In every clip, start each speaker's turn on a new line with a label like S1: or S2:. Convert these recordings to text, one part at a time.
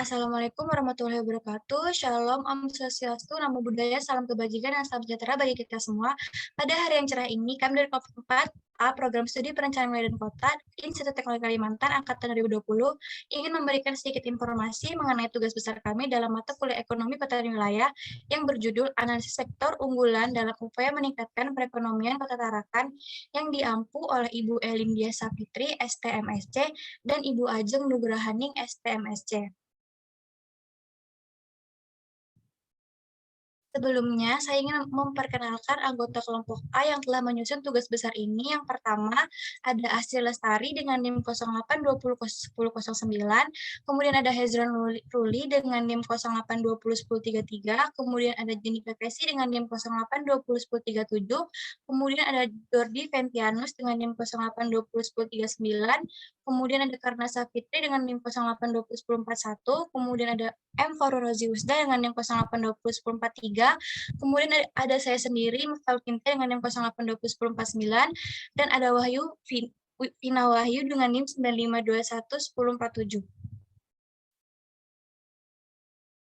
S1: Assalamualaikum warahmatullahi wabarakatuh. Shalom, Om Swastiastu, Namo Buddhaya, salam kebajikan dan salam sejahtera bagi kita semua. Pada hari yang cerah ini, kami dari Kelompok 4A Program Studi Perencanaan Wilayah dan Kota Institut Teknologi Kalimantan Angkatan 2020 ingin memberikan sedikit informasi mengenai tugas besar kami dalam mata kuliah Ekonomi Kota dan Wilayah yang berjudul Analisis Sektor Unggulan dalam Upaya Meningkatkan Perekonomian Kota Tarakan yang diampu oleh Ibu Elindia Sapitri, STMSC, dan Ibu Ajeng Nugrahaning, STMSC. Sebelumnya, saya ingin memperkenalkan anggota kelompok A yang telah menyusun tugas besar ini. Yang pertama, ada Asri Lestari dengan NIM 08201009, kemudian ada Hezron Ruli dengan NIM 08201033, kemudian ada Jenny Pepesi dengan NIM 08201037, kemudian ada Jordi Ventianus dengan NIM 08201039, kemudian ada Karna Safitri dengan NIM 08201041, kemudian ada M. Farul Rozi Usda dengan NIM 08201043, kemudian ada saya sendiri, Muftal Kinta dengan NIM 08201049, dan ada Wahyu Vina Wahyu dengan NIM 95211047.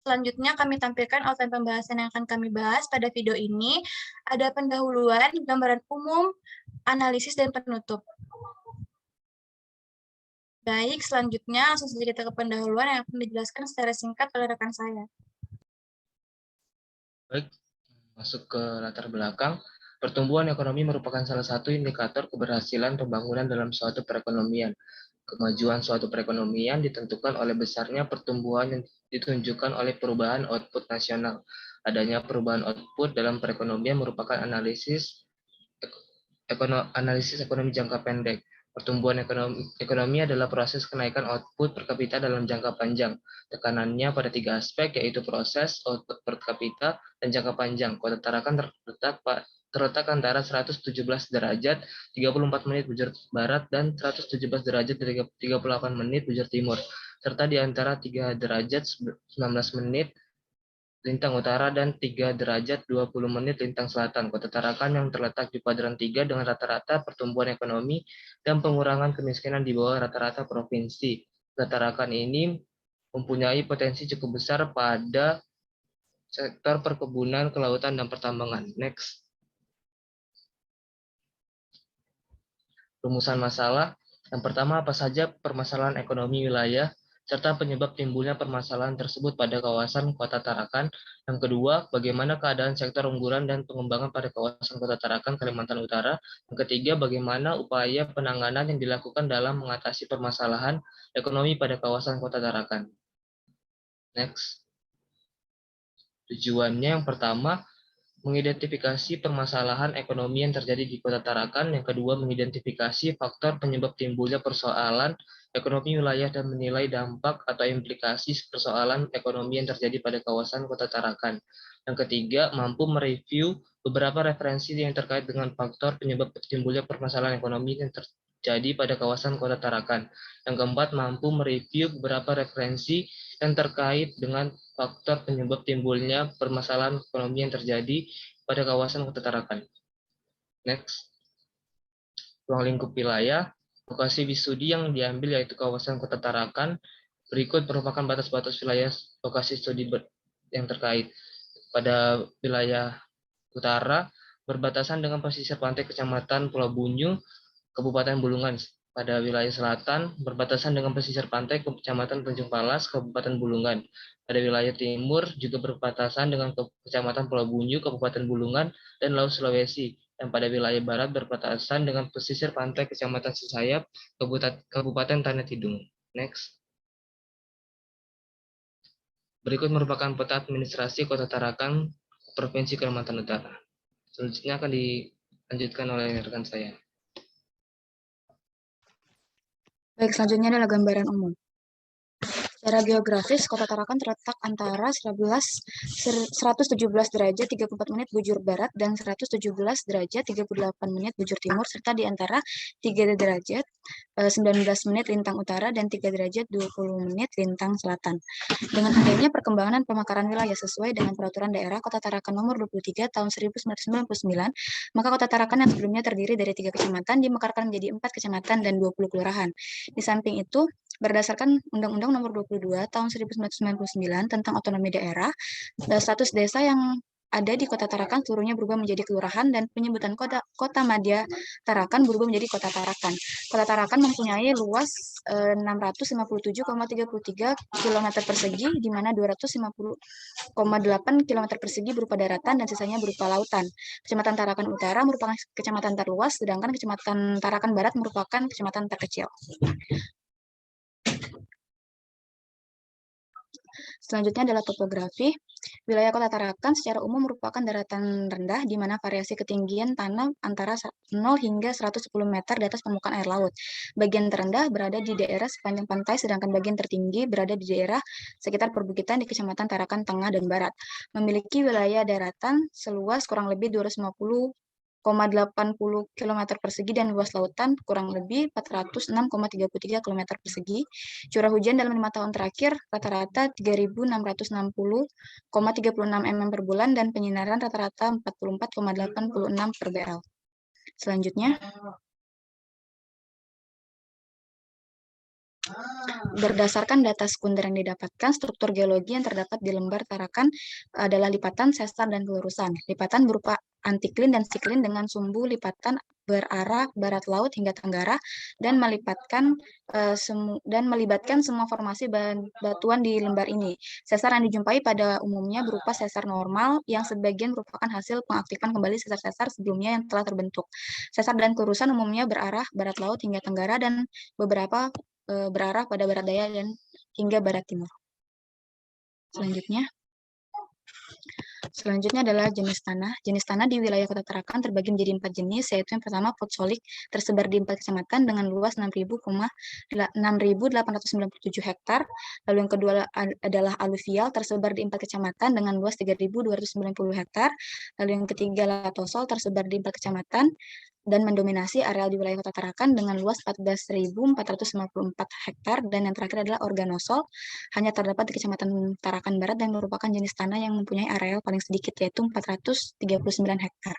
S1: Selanjutnya kami tampilkan outline pembahasan yang akan kami bahas pada video ini. Ada pendahuluan, gambaran umum, analisis, dan penutup. Baik, selanjutnya langsung saja kita ke pendahuluan yang akan dijelaskan secara singkat oleh rekan saya.
S2: Baik, masuk ke latar belakang. Pertumbuhan ekonomi merupakan salah satu indikator keberhasilan pembangunan dalam suatu perekonomian. Kemajuan suatu perekonomian ditentukan oleh besarnya pertumbuhan yang ditunjukkan oleh perubahan output nasional. Adanya perubahan output dalam perekonomian merupakan analisis ekonomi jangka pendek. Pertumbuhan ekonomi adalah proses kenaikan output per kapita dalam jangka panjang. Tekanannya pada 3 aspek, yaitu proses, output per kapita, dan jangka panjang. Kota Tarakan terletak antara 117 derajat 34 menit bujur barat dan 117 derajat 38 menit bujur timur, serta di antara 3 derajat 19 menit lintang utara dan 3 derajat 20 menit lintang selatan. Kota Tarakan yang terletak di kuadran 3 dengan rata-rata pertumbuhan ekonomi dan pengurangan kemiskinan di bawah rata-rata provinsi. Kota Tarakan ini mempunyai potensi cukup besar pada sektor perkebunan, kelautan, dan pertambangan. Next. Rumusan masalah. Yang pertama, apa saja permasalahan ekonomi wilayah serta penyebab timbulnya permasalahan tersebut pada kawasan Kota Tarakan. Yang kedua, bagaimana keadaan sektor unggulan dan pengembangan pada kawasan Kota Tarakan, Kalimantan Utara. Yang ketiga, bagaimana upaya penanganan yang dilakukan dalam mengatasi permasalahan ekonomi pada kawasan Kota Tarakan. Next. Tujuannya yang pertama, mengidentifikasi permasalahan ekonomi yang terjadi di Kota Tarakan. Yang kedua, mengidentifikasi faktor penyebab timbulnya persoalan ekonomi wilayah dan menilai dampak atau implikasi persoalan ekonomi yang terjadi pada kawasan Kota Tarakan. Yang ketiga, mampu mereview beberapa referensi yang terkait dengan faktor penyebab timbulnya permasalahan ekonomi yang terjadi pada kawasan Kota Tarakan. Yang keempat, mampu mereview beberapa referensi yang terkait dengan faktor penyebab timbulnya permasalahan ekonomi yang terjadi pada kawasan Kota Tarakan. Next. Ruang lingkup wilayah. Lokasi studi yang diambil yaitu kawasan Kota Tarakan. Berikut merupakan batas-batas wilayah lokasi studi yang terkait. Pada wilayah utara, berbatasan dengan pesisir pantai Kecamatan Pulau Bunyu, Kabupaten Bulungan. Pada wilayah selatan, berbatasan dengan pesisir pantai Kecamatan Tanjung Palas, Kabupaten Bulungan. Pada wilayah timur, juga berbatasan dengan Kecamatan Pulau Bunyu, Kabupaten Bulungan, dan Laut Sulawesi. Dan pada wilayah barat, berbatasan dengan pesisir pantai Kecamatan Sisayap, Kabupaten Tanah Tidung. Next. Berikut merupakan peta administrasi Kota Tarakan, Provinsi Kalimantan Utara. Selanjutnya akan dilanjutkan oleh rekan saya.
S1: Baik, selanjutnya adalah gambaran umum. Secara geografis, Kota Tarakan terletak antara 117 derajat 34 menit bujur barat dan 117 derajat 38 menit bujur timur, serta di antara 3 derajat 19 menit lintang utara dan 3 derajat 20 menit lintang selatan. Dengan adanya perkembangan pemekaran wilayah sesuai dengan Peraturan Daerah Kota Tarakan Nomor 23 Tahun 1999, maka Kota Tarakan yang sebelumnya terdiri dari 3 kecamatan dimekarkan menjadi 4 kecamatan dan 20 kelurahan. Di samping itu, Berdasarkan Undang-Undang Nomor 22 Tahun 1999 tentang Otonomi Daerah, status desa yang ada di Kota Tarakan seluruhnya berubah menjadi kelurahan dan penyebutan Kota Madya Tarakan berubah menjadi Kota Tarakan. Kota Tarakan mempunyai luas 657,33 km persegi, di mana 250,8 km persegi berupa daratan dan sisanya berupa lautan. Kecamatan Tarakan Utara merupakan kecamatan terluas, sedangkan Kecamatan Tarakan Barat merupakan kecamatan terkecil. Selanjutnya adalah topografi. Wilayah Kota Tarakan secara umum merupakan daratan rendah di mana variasi ketinggian tanah antara 0 hingga 110 meter di atas permukaan air laut. Bagian terendah berada di daerah sepanjang pantai, sedangkan bagian tertinggi berada di daerah sekitar perbukitan di Kecamatan Tarakan Tengah dan Barat. Memiliki wilayah daratan seluas kurang lebih 250,80 km persegi dan luas lautan kurang lebih 406,33 km persegi. Curah hujan dalam 5 tahun terakhir rata-rata 3.660,36 mm per bulan dan penyinaran rata-rata 44,86 per BL. Selanjutnya, berdasarkan data sekunder yang didapatkan, struktur geologi yang terdapat di lembar Tarakan adalah lipatan, sesar, dan kelurusan. Lipatan berupa antiklin dan siklin dengan sumbu lipatan berarah barat laut hingga tenggara dan melibatkan semua formasi batuan di lembar ini. Sesar yang dijumpai pada umumnya berupa sesar normal yang sebagian merupakan hasil pengaktifan kembali sesar-sesar sebelumnya yang telah terbentuk. Sesar dan kelurusan umumnya berarah barat laut hingga tenggara dan beberapa berarah pada barat daya dan hingga barat timur. Selanjutnya adalah jenis tanah. Jenis tanah di wilayah Kota Tarakan terbagi menjadi 4 jenis, yaitu yang pertama potsolik tersebar di 4 kecamatan dengan luas 6.897 hektar. Lalu yang kedua adalah aluvial tersebar di 4 kecamatan dengan luas 3.290 hektar. Lalu yang ketiga latosol tersebar di 4 kecamatan dan mendominasi areal di wilayah Kota Tarakan dengan luas 14.454 hektar, dan yang terakhir adalah organosol, hanya terdapat di Kecamatan Tarakan Barat dan merupakan jenis tanah yang mempunyai areal paling sedikit, yaitu 439 hektar.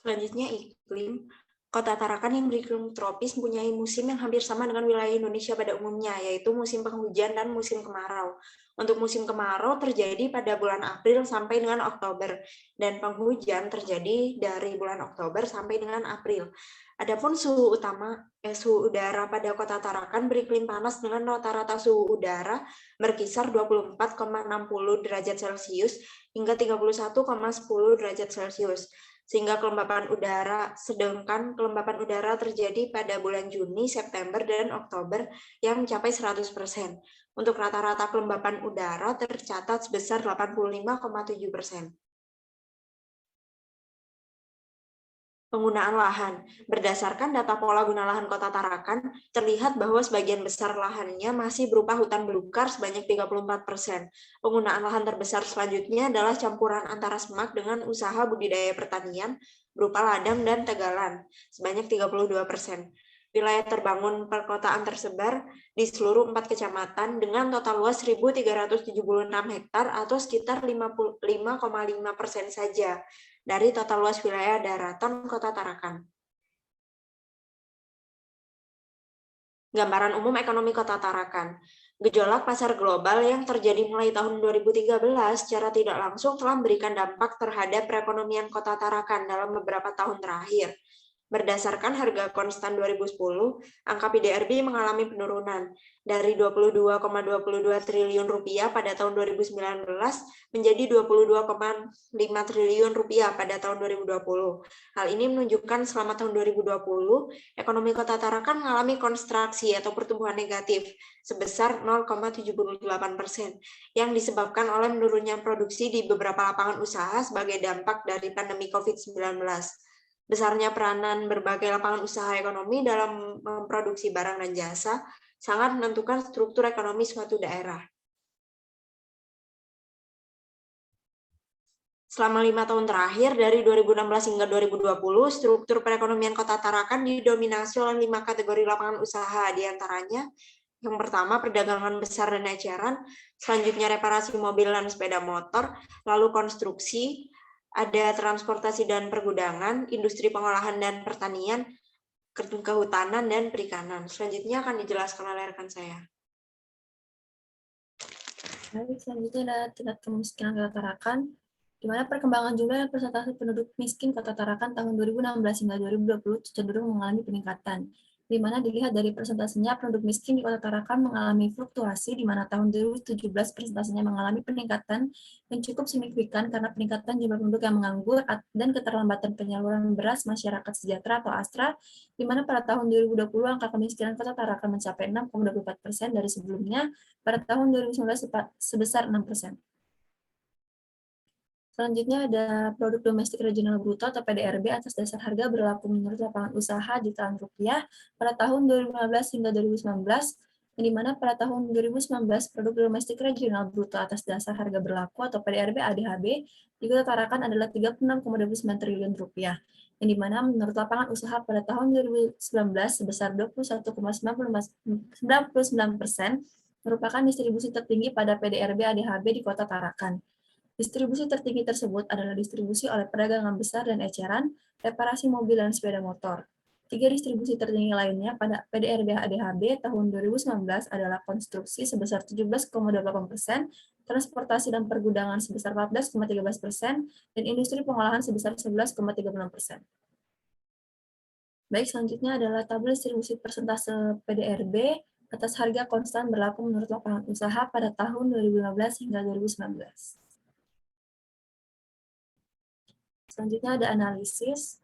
S3: Selanjutnya iklim. Kota Tarakan yang beriklim tropis mempunyai musim yang hampir sama dengan wilayah Indonesia pada umumnya, yaitu musim penghujan dan musim kemarau. Untuk musim kemarau terjadi pada bulan April sampai dengan Oktober, dan penghujan terjadi dari bulan Oktober sampai dengan April. Adapun suhu udara pada Kota Tarakan beriklim panas dengan rata-rata suhu udara berkisar 24,60 derajat Celcius hingga 31,10 derajat Celcius. Sedangkan kelembapan udara terjadi pada bulan Juni, September, dan Oktober yang mencapai 100%. Untuk rata-rata kelembapan udara tercatat sebesar 85,7%. Penggunaan lahan. Berdasarkan data pola guna lahan Kota Tarakan, terlihat bahwa sebagian besar lahannya masih berupa hutan belukar sebanyak 34%. Penggunaan lahan terbesar selanjutnya adalah campuran antara semak dengan usaha budidaya pertanian berupa ladang dan tegalan sebanyak 32%. Wilayah terbangun perkotaan tersebar di seluruh 4 kecamatan dengan total luas 1.376 hektar atau sekitar 55,5% saja dari total luas wilayah daratan Kota Tarakan. Gambaran umum ekonomi Kota Tarakan. Gejolak pasar global yang terjadi mulai tahun 2013 secara tidak langsung telah memberikan dampak terhadap perekonomian Kota Tarakan dalam beberapa tahun terakhir. Berdasarkan harga konstan 2010, angka PDRB mengalami penurunan dari 22,22 triliun rupiah pada tahun 2019 menjadi 22,5 triliun rupiah pada tahun 2020. Hal ini menunjukkan selama tahun 2020, ekonomi Kota Tarakan mengalami kontraksi atau pertumbuhan negatif sebesar 0,78% yang disebabkan oleh menurunnya produksi di beberapa lapangan usaha sebagai dampak dari pandemi COVID-19. Besarnya peranan berbagai lapangan usaha ekonomi dalam memproduksi barang dan jasa sangat menentukan struktur ekonomi suatu daerah. Selama 5 tahun terakhir, dari 2016 hingga 2020, struktur perekonomian Kota Tarakan didominasi oleh 5 kategori lapangan usaha, diantaranya yang pertama perdagangan besar dan eceran, selanjutnya reparasi mobil dan sepeda motor, lalu konstruksi, ada transportasi dan pergudangan, industri pengolahan dan pertanian, kehutanan, dan perikanan. Selanjutnya akan dijelaskan oleh rekan saya.
S4: Baik, selanjutnya ada tingkat kemiskinan Kota Tarakan, di mana perkembangan jumlah dan persentase penduduk miskin Kota Tarakan tahun 2016 hingga 2020 cenderung mengalami peningkatan, di mana dilihat dari persentasenya penduduk miskin di Kota Tarakan mengalami fluktuasi, di mana tahun 2017 persentasenya mengalami peningkatan yang cukup signifikan karena peningkatan jumlah penduduk yang menganggur dan keterlambatan penyaluran beras masyarakat sejahtera atau ASTRA, di mana pada tahun 2020 angka kemiskinan Kota Tarakan mencapai 6,24% dari sebelumnya pada tahun 2019 sebesar 6%. Selanjutnya ada produk domestik regional bruto atau PDRB atas dasar harga berlaku menurut lapangan usaha jutaan rupiah pada tahun 2015 hingga 2019, di mana pada tahun 2019 produk domestik regional bruto atas dasar harga berlaku atau PDRB ADHB di Kota Tarakan adalah 36,29 triliun rupiah, yang di mana menurut lapangan usaha pada tahun 2019 sebesar 21,99%, merupakan distribusi tertinggi pada PDRB ADHB di Kota Tarakan. Distribusi tertinggi tersebut adalah distribusi oleh perdagangan besar dan eceran, reparasi mobil dan sepeda motor. 3 distribusi tertinggi lainnya pada PDRB ADHB tahun 2019 adalah konstruksi sebesar 17,28%, transportasi dan pergudangan sebesar 14,13%, dan industri pengolahan sebesar 11,36%. Baik, selanjutnya adalah tabel distribusi persentase PDRB atas harga konstan berlaku menurut lapangan usaha pada tahun 2015 hingga 2019. Selanjutnya ada analisis,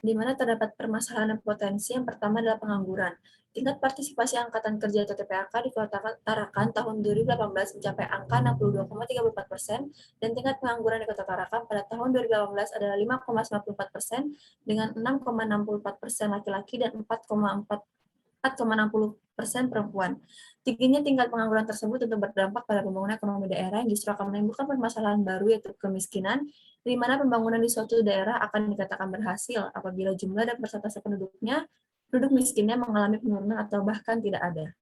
S4: di mana terdapat permasalahan dan potensi. Yang pertama adalah pengangguran. Tingkat partisipasi Angkatan Kerja atau TPAK di Kota Tarakan tahun 2018 mencapai angka 62,34%, dan tingkat pengangguran di Kota Tarakan pada tahun 2018 adalah 5,94% dengan 6,64% laki-laki dan 4,60% perempuan. Tingginya tingkat pengangguran tersebut tentu berdampak pada pembangunan ekonomi daerah yang justru akan menimbulkan permasalahan baru, yaitu kemiskinan, di mana pembangunan di suatu daerah akan dikatakan berhasil apabila jumlah dan persentase penduduk miskinnya mengalami penurunan atau bahkan tidak ada.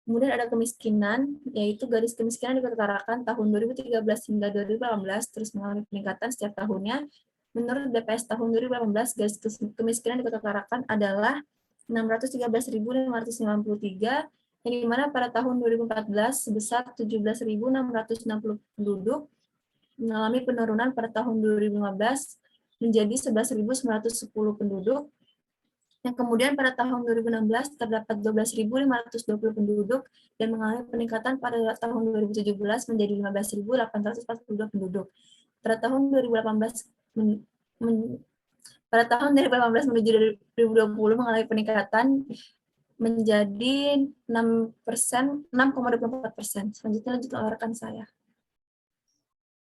S4: Kemudian ada kemiskinan, yaitu garis kemiskinan di Kota Tarakan tahun 2013 hingga 2018 terus mengalami peningkatan setiap tahunnya. Menurut BPS tahun 2018, garis kemiskinan di Kota Tarakan adalah 613.593, yang dimana pada tahun 2014 sebesar 17.660 penduduk, mengalami penurunan pada tahun 2015 menjadi 11.910 penduduk, yang kemudian pada tahun 2016 terdapat 12.520 penduduk dan mengalami peningkatan pada tahun 2017 menjadi 15.842 penduduk. Pada tahun 2018 menuju 2020 mengalami peningkatan menjadi 6,24%. Selanjutnya lanjut oleh rekan saya.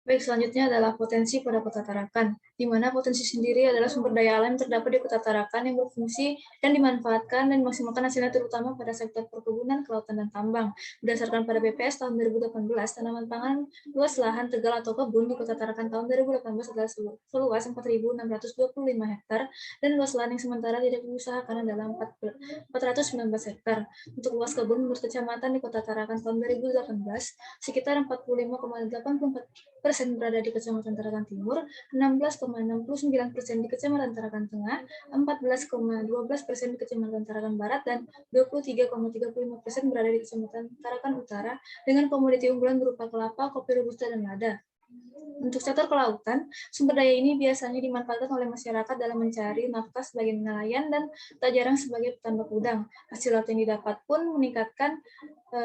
S1: Baik, selanjutnya adalah potensi pada Kota Tarakan, di mana potensi sendiri adalah sumber daya alam yang terdapat di Kota Tarakan yang berfungsi dan dimanfaatkan dan dimaksimalkan hasilnya terutama pada sektor perkebunan, kelautan, dan tambang. Berdasarkan pada BPS tahun 2018, tanaman pangan luas lahan tegal atau kebun di Kota Tarakan tahun 2018 adalah seluas 4.625 hektar dan luas lahan yang sementara tidak diusahakan adalah 419 hektar. Untuk luas kebun menurut kecamatan di Kota Tarakan tahun 2018 sekitar 45,84% berada di Kecamatan Tarakan Timur, 16,69% di Kecamatan Tarakan Tengah, 14,12% di Kecamatan Tarakan Barat, dan 23,35% berada di Kecamatan Tarakan Utara dengan komoditi unggulan berupa kelapa, kopi robusta, dan lada. Untuk sektor kelautan, sumber daya ini biasanya dimanfaatkan oleh masyarakat dalam mencari nafkah sebagai nelayan dan tak jarang sebagai petambak udang. Hasil laut yang didapat pun meningkatkan,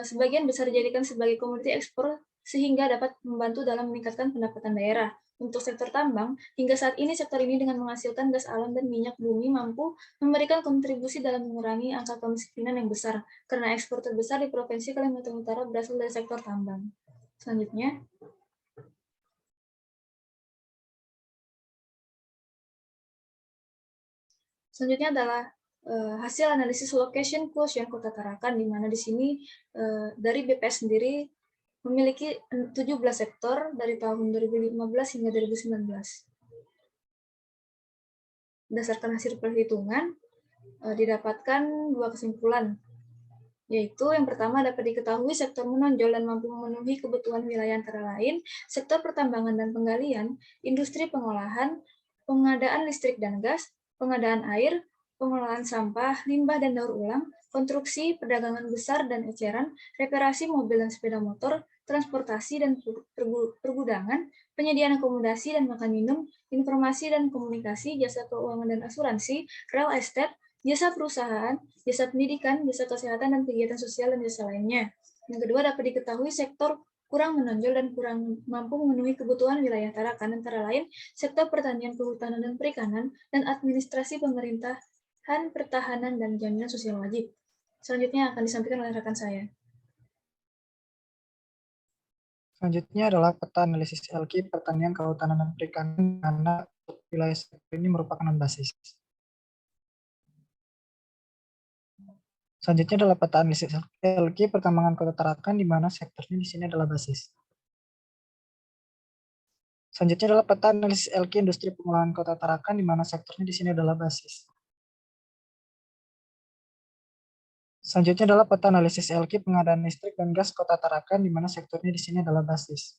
S1: sebagian besar dijadikan sebagai komoditi ekspor sehingga dapat membantu dalam meningkatkan pendapatan daerah. Untuk sektor tambang, hingga saat ini sektor ini dengan menghasilkan gas alam dan minyak bumi mampu memberikan kontribusi dalam mengurangi angka kemiskinan yang besar, karena ekspor terbesar di Provinsi Kalimantan Utara berasal dari sektor tambang. Selanjutnya, adalah hasil analisis location quotient Kota Tarakan, di mana di sini dari BPS sendiri memiliki 17 sektor dari tahun 2015 hingga 2019. Berdasarkan hasil perhitungan, didapatkan dua kesimpulan. yaitu yang pertama dapat diketahui sektor menonjol dan mampu memenuhi kebutuhan wilayah antara lain, sektor pertambangan dan penggalian, industri pengolahan, pengadaan listrik dan gas, pengadaan air, pengolahan sampah, limbah dan daur ulang, konstruksi, perdagangan besar dan eceran, reparasi mobil dan sepeda motor, transportasi dan pergudangan, penyediaan akomodasi dan makan minum, informasi dan komunikasi, jasa keuangan dan asuransi, real estate, jasa perusahaan, jasa pendidikan, jasa kesehatan, dan kegiatan sosial dan jasa lainnya. Yang kedua, dapat diketahui sektor kurang menonjol dan kurang mampu memenuhi kebutuhan wilayah Tarakan, antara lain sektor pertanian, kehutanan, dan perikanan, dan administrasi pemerintahan, pertahanan, dan jaminan sosial wajib. Selanjutnya akan disampaikan oleh rekan saya.
S5: Selanjutnya adalah peta analisis LQ pertanian, kehutanan, dan perikanan, karena wilayah sektor ini merupakan non-basis. Selanjutnya adalah peta analisis LQ pertambangan Kota Tarakan, di mana sektornya di sini adalah basis. Selanjutnya adalah peta analisis LQ industri pengolahan Kota Tarakan, di mana sektornya di sini adalah basis. Selanjutnya adalah peta analisis LQ pengadaan listrik dan gas Kota Tarakan, di mana sektornya di sini adalah basis.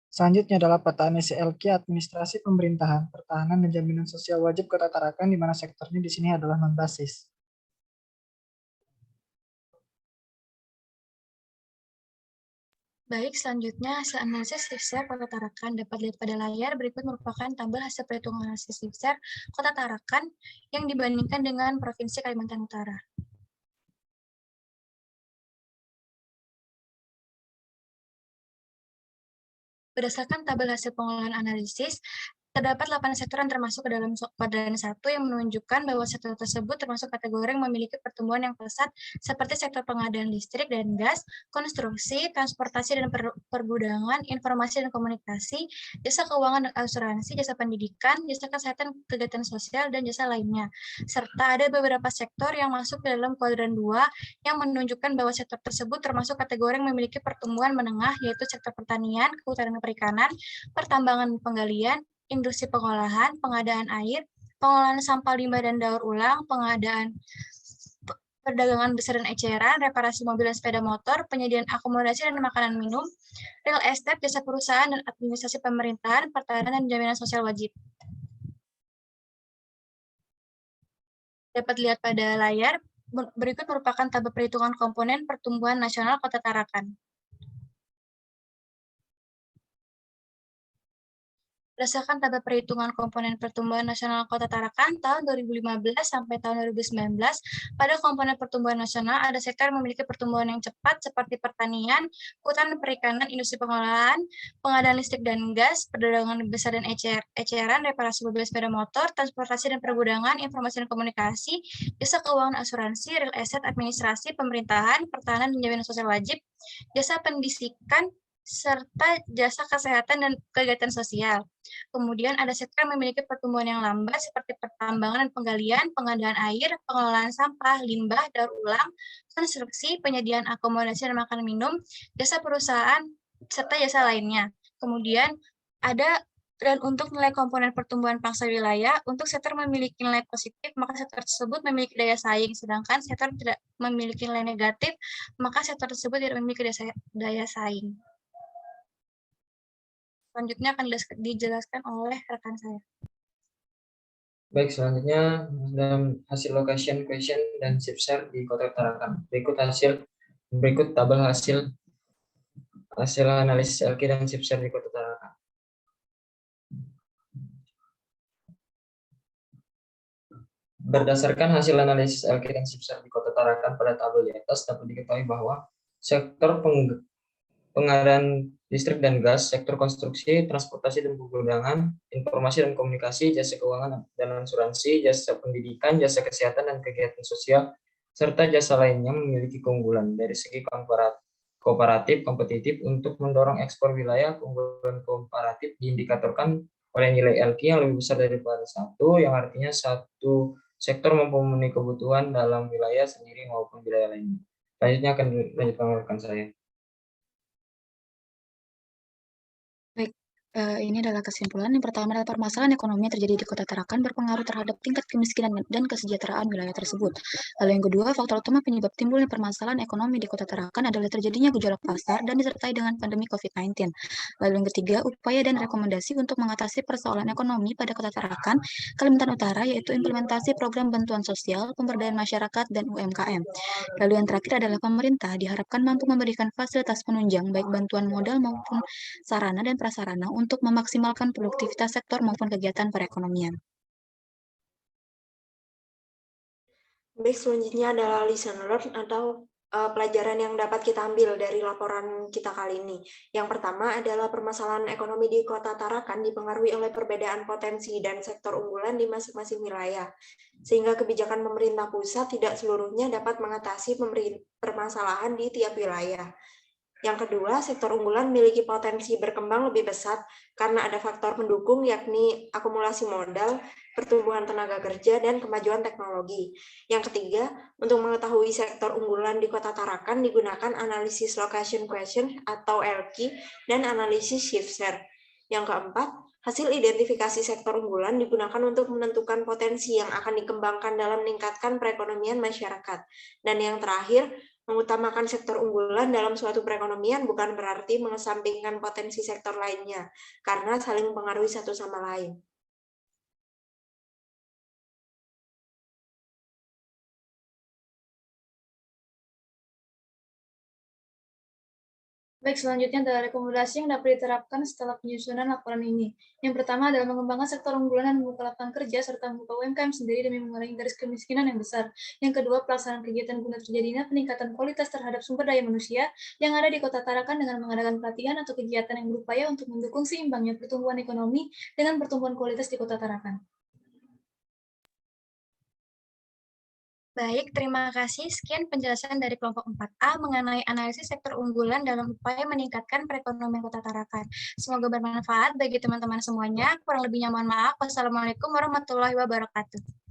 S5: Selanjutnya adalah peta analisis LQ administrasi pemerintahan, pertahanan, dan jaminan sosial wajib Kota Tarakan, di mana sektornya di sini adalah non-basis.
S1: Baik, selanjutnya hasil analisis SIFSER Kota Tarakan dapat dilihat pada layar. Berikut merupakan tabel hasil perhitungan analisis SIFSER Kota Tarakan yang dibandingkan dengan Provinsi Kalimantan Utara. Berdasarkan tabel hasil pengolahan analisis, terdapat 8 sektor yang termasuk ke dalam kuadran 1 yang menunjukkan bahwa sektor tersebut termasuk kategori yang memiliki pertumbuhan yang pesat seperti sektor pengadaan listrik dan gas, konstruksi, transportasi dan pergudangan, informasi dan komunikasi, jasa keuangan dan asuransi, jasa pendidikan, jasa kesehatan, kegiatan sosial, dan jasa lainnya. Serta ada beberapa sektor yang masuk ke dalam kuadran 2 yang menunjukkan bahwa sektor tersebut termasuk kategori yang memiliki pertumbuhan menengah, yaitu sektor pertanian, kehutanan dan perikanan, pertambangan dan penggalian, industri pengolahan, pengadaan air, pengolahan sampah limbah dan daur ulang, pengadaan perdagangan besar dan eceran, reparasi mobil dan sepeda motor, penyediaan akomodasi dan makanan minum, real estate, jasa perusahaan, dan administrasi pemerintahan, pertahanan, dan jaminan sosial wajib. Dapat dilihat pada layar, berikut merupakan tabel perhitungan komponen pertumbuhan nasional Kota Tarakan. Berdasarkan tabel perhitungan komponen pertumbuhan nasional Kota Tarakan tahun 2015 sampai tahun 2019, pada komponen pertumbuhan nasional ada sektor yang memiliki pertumbuhan yang cepat seperti pertanian, kehutanan perikanan, industri pengolahan, pengadaan listrik dan gas, perdagangan besar dan eceran, reparasi mobil sepeda motor, transportasi dan pergudangan, informasi dan komunikasi, jasa keuangan asuransi, real estate, administrasi, pemerintahan, pertahanan dan jaminan sosial wajib, jasa pendidikan, serta jasa kesehatan dan kegiatan sosial. Kemudian ada sektor yang memiliki pertumbuhan yang lambat seperti pertambangan dan penggalian, pengadaan air, pengelolaan sampah, limbah, daur ulang, konstruksi, penyediaan akomodasi dan makanan minum, jasa perusahaan, serta jasa lainnya. Kemudian ada dan untuk nilai komponen pertumbuhan pangsa wilayah, untuk sektor memiliki nilai positif, maka sektor tersebut memiliki daya saing, sedangkan sektor tidak memiliki nilai negatif, maka sektor tersebut tidak memiliki daya saing. Selanjutnya akan dijelaskan oleh rekan saya.
S2: Baik, selanjutnya dalam hasil location question dan SIFSER di Kota Tarakan. Berikut tabel hasil analisis LQ dan SIFSER di Kota Tarakan. Berdasarkan hasil analisis LQ dan SIFSER di Kota Tarakan pada tabel di atas, dapat diketahui bahwa sektor pengadaan listrik dan gas, sektor konstruksi, transportasi dan pergudangan, informasi dan komunikasi, jasa keuangan dan asuransi, jasa pendidikan, jasa kesehatan dan kegiatan sosial, serta jasa lainnya memiliki keunggulan dari segi kooperatif, kompetitif untuk mendorong ekspor wilayah. Keunggulan komparatif diindikatorkan oleh nilai LQ yang lebih besar daripada 1, yang artinya satu sektor mampu memenuhi kebutuhan dalam wilayah sendiri maupun wilayah lainnya. Selanjutnya akan dilanjutkan oleh rekan saya.
S6: Ini adalah kesimpulan. Yang pertama adalah permasalahan ekonomi yang terjadi di Kota Tarakan berpengaruh terhadap tingkat kemiskinan dan kesejahteraan wilayah tersebut. Lalu yang kedua, faktor utama penyebab timbulnya permasalahan ekonomi di Kota Tarakan adalah terjadinya gejolak pasar dan disertai dengan pandemi COVID-19. Lalu yang ketiga, upaya dan rekomendasi untuk mengatasi persoalan ekonomi pada Kota Tarakan, Kalimantan Utara, yaitu implementasi program bantuan sosial, pemberdayaan masyarakat, dan UMKM. Lalu yang terakhir adalah pemerintah diharapkan mampu memberikan fasilitas penunjang, baik bantuan modal maupun sarana dan prasarana untuk memaksimalkan produktivitas sektor maupun kegiatan perekonomian.
S3: Baik, selanjutnya adalah lesson learned atau pelajaran yang dapat kita ambil dari laporan kita kali ini. Yang pertama adalah permasalahan ekonomi di Kota Tarakan dipengaruhi oleh perbedaan potensi dan sektor unggulan di masing-masing wilayah, sehingga kebijakan pemerintah pusat tidak seluruhnya dapat mengatasi permasalahan di tiap wilayah. Yang kedua, sektor unggulan memiliki potensi berkembang lebih besar karena ada faktor pendukung yakni akumulasi modal, pertumbuhan tenaga kerja, dan kemajuan teknologi. Yang ketiga, untuk mengetahui sektor unggulan di Kota Tarakan digunakan analisis location question atau LQ dan analisis shift share. Yang keempat, hasil identifikasi sektor unggulan digunakan untuk menentukan potensi yang akan dikembangkan dalam meningkatkan perekonomian masyarakat. Dan yang terakhir, mengutamakan sektor unggulan dalam suatu perekonomian bukan berarti mengesampingkan potensi sektor lainnya, karena saling mempengaruhi satu sama lain.
S1: Baik, selanjutnya adalah rekomendasi yang dapat diterapkan setelah penyusunan laporan ini. Yang pertama adalah mengembangkan sektor unggulan dan membuka lapangan kerja, serta membuka UMKM sendiri demi mengurangi garis kemiskinan yang besar. Yang kedua, pelaksanaan kegiatan guna terjadinya peningkatan kualitas terhadap sumber daya manusia yang ada di Kota Tarakan dengan mengadakan pelatihan atau kegiatan yang berupaya untuk mendukung seimbangnya pertumbuhan ekonomi dengan pertumbuhan kualitas di Kota Tarakan. Baik, terima kasih. Sekian penjelasan dari kelompok 4A mengenai analisis sektor unggulan dalam upaya meningkatkan perekonomian Kota Tarakan. Semoga bermanfaat bagi teman-teman semuanya. Kurang lebihnya mohon maaf. Wassalamualaikum warahmatullahi wabarakatuh.